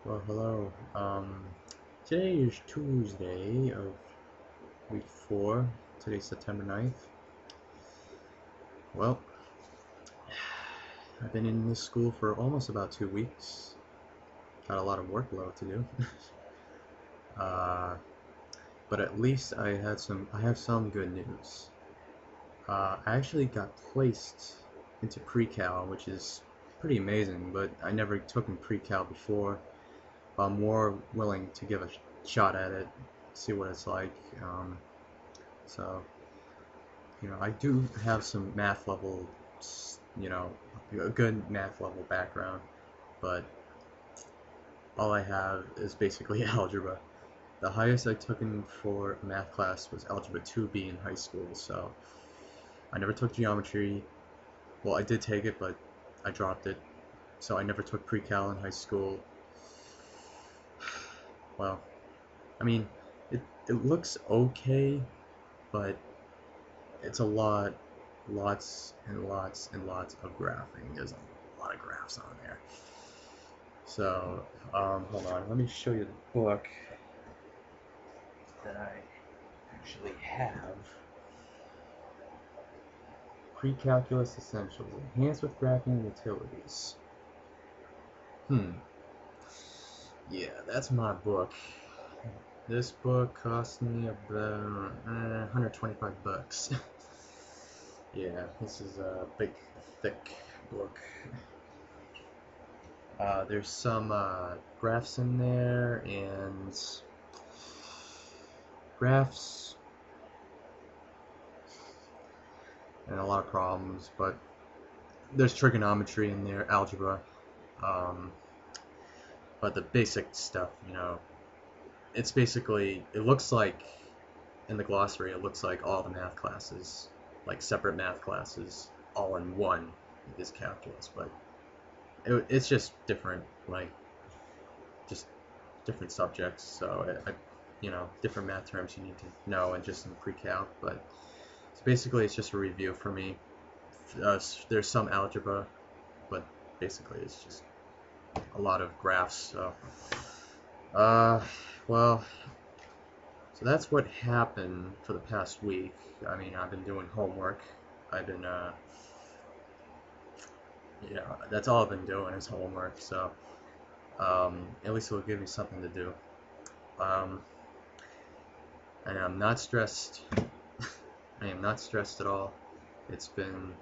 Well, hello. Today is Tuesday of week 4. Today's September 9th. Well, I've been in this school for almost about 2 weeks. Got a lot of workload to do. uh, but at least I have some good news. I actually got placed into pre-cal, which is pretty amazing, but I never took in pre-cal before. I'm more willing to give a shot at it, see what it's like. So I do have some math level, you know, a good math level background, but all I have is basically algebra. The highest I took in for a math class was Algebra 2B in high school, so I never took geometry. Well, I did take it, but I dropped it, so I never took pre-cal in high school. Well, I mean, it looks okay, but it's a lots and lots and lots of graphing. There's a lot of graphs on there. So, hold on, let me show you the book that I actually have. Pre-Calculus Essentials, Enhanced with Graphing Utilities. Yeah, that's my book. This book cost me about 125 bucks. Yeah, this is a big, thick book. There's some graphs in there, and graphs and a lot of problems, but there's trigonometry in there, algebra, um, but the basic stuff, it looks like, in the glossary, it looks like all the math classes, like separate math classes, all in one is calculus, but it's just different, like, just different subjects, so different math terms you need to know and just in pre-calc, but so basically it's just a review for me. There's some algebra, but basically it's just a lot of graphs. So, uh, well, so that's what happened for the past week. I mean, I've been doing homework. I've been, that's all I've been doing is homework. So, at least it'll give me something to do. Um, and I'm not stressed. I am not stressed at all. It's been,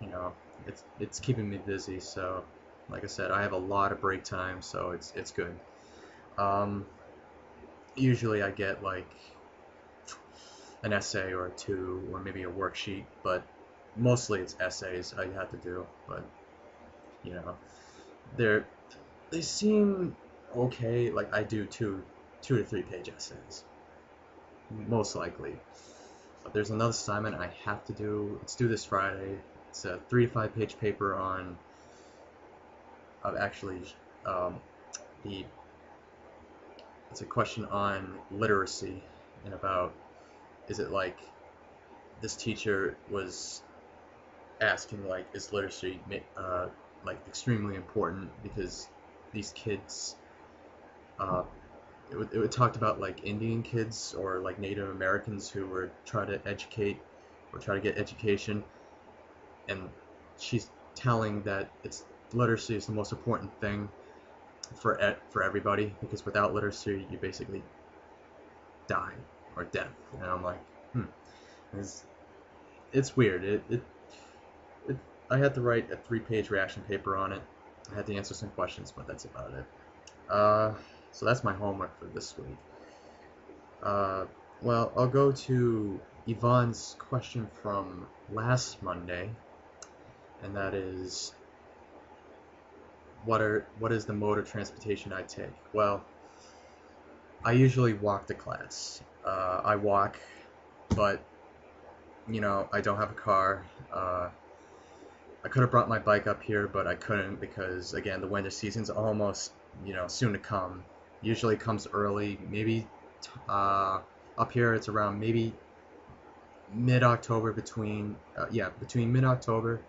you know, it's keeping me busy. So, like I said, I have a lot of break time, so it's good. Um, Usually I get like an essay or two, or maybe a worksheet, but mostly it's essays I have to do. But you know, they're they seem okay. Like I do two to 3 page essays, most likely. But there's another assignment I have to do. It's due this Friday. It's a 3 to 5 page paper on actually um, the it's a question on literacy and about is it like this teacher was asking like is literacy like extremely important because these kids uh, it talked about like Indian kids or like Native Americans who were trying to educate or try to get education, and she's telling that it's literacy is the most important thing for everybody because without literacy you basically die or death. And I'm like, it's, it's weird. It I had to write a 3 page reaction paper on it. I had to answer some questions, but that's about it. Uh, so that's my homework for this week. Uh, well, I'll go to Yvonne's question from last Monday, and that is, what is the mode of transportation I take? Well, I usually walk to class. I walk, but I don't have a car. I could have brought my bike up here, but I couldn't because again, the winter season's almost soon to come. Usually comes early, maybe uh, up here it's around maybe mid-October between mid-October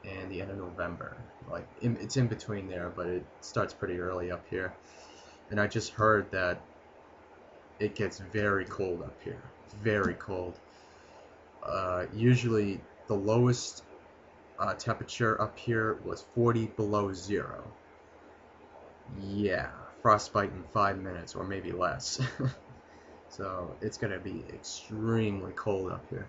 and the end of November. like it's in between there, but it starts pretty early up here. And I just heard that it gets very cold up here, very cold. Usually the lowest temperature up here was 40 below zero. Yeah, frostbite in 5 minutes or maybe less. So it's gonna be extremely cold up here.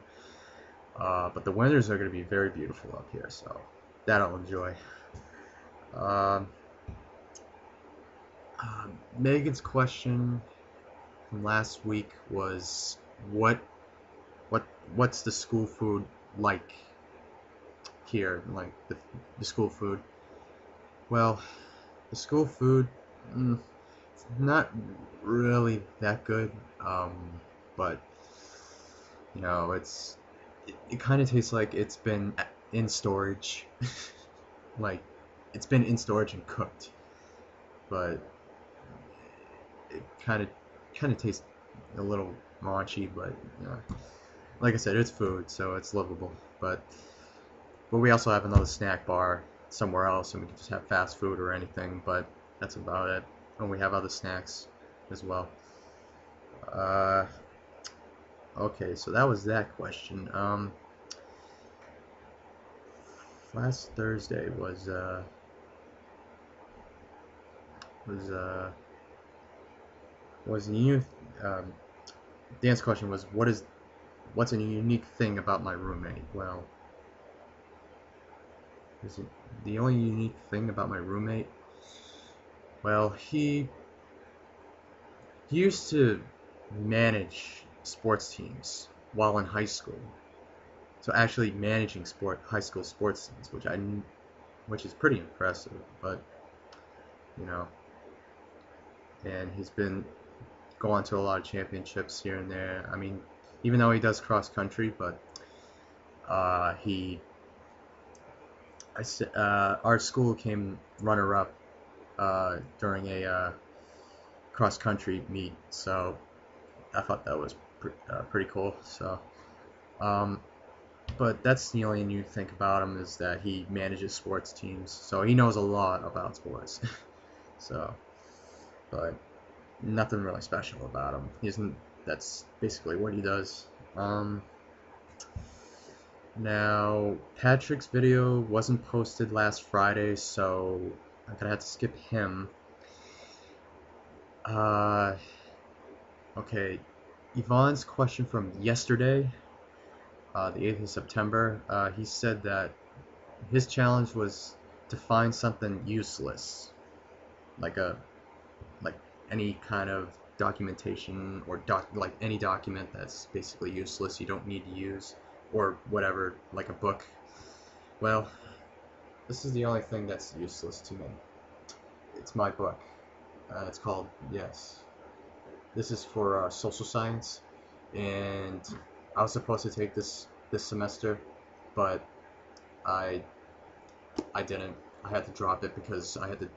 But the winters are gonna be very beautiful up here, so that I'll enjoy. Um, Megan's question from last week was what what what's the school food like here, like the school food. Well, the school food, it's not really that good, but it kind of tastes like it's been in storage, like it's been in storage and cooked, but it kind of tastes a little raunchy, but like I said, it's food, so it's livable. But we also have another snack bar somewhere else, and we can just have fast food or anything. But that's about it. And we have other snacks as well. Uh, okay, so that was that question. Last Thursday was was new. Um, Dan's question was what's a unique thing about my roommate? Well, is it the only unique thing about my roommate? Well, he used to manage sports teams while in high school. So actually managing high school sports teams, which is pretty impressive. But you know, and he's been going to a lot of championships here and there. I mean, even though he does cross country, but he our school came runner up during a cross country meet, so I thought that was pretty cool. So, um, but that's the only new thing about him is that he manages sports teams, so he knows a lot about sports. So, but nothing really special about him. He isn't. That's basically what he does. Now Patrick's video wasn't posted last Friday, so I'm gonna have to skip him. Okay, Yvonne's question from yesterday, the 8th of September, he said that his challenge was to find something useless, like like any kind of documentation or like any document that's basically useless you don't need to use or whatever, like a book. Well, this is the only thing that's useless to me. It's my book. It's called Yes. This is for social science, and I was supposed to take this semester, but I I didn't. I had to drop it because I had to,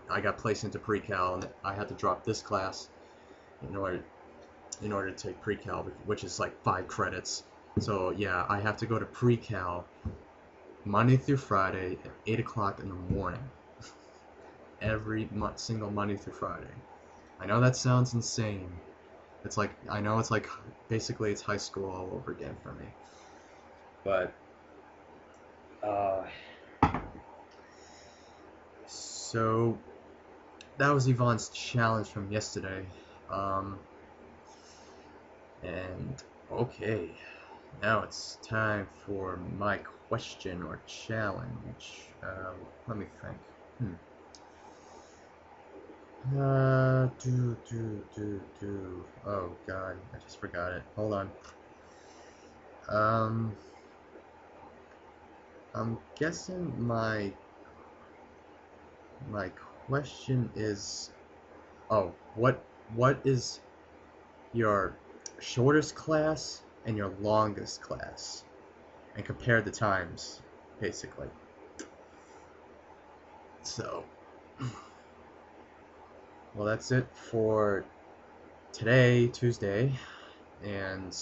I got placed into pre-cal, and I had to drop this class in order to take pre-cal, which is like 5 credits. So yeah, I have to go to pre-cal Monday through Friday at 8 o'clock in the morning, every single Monday through Friday. I know that sounds insane. I know it's like basically it's high school all over again for me. But so that was Yvonne's challenge from yesterday. And okay, now it's time for my question or challenge. Let me think. Oh God, I just forgot it. Hold on. I'm guessing my question is, oh, what is your shortest class and your longest class, and compare the times, basically. So, well, that's it for today, Tuesday, and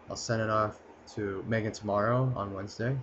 I'll send it off to Megan tomorrow on Wednesday,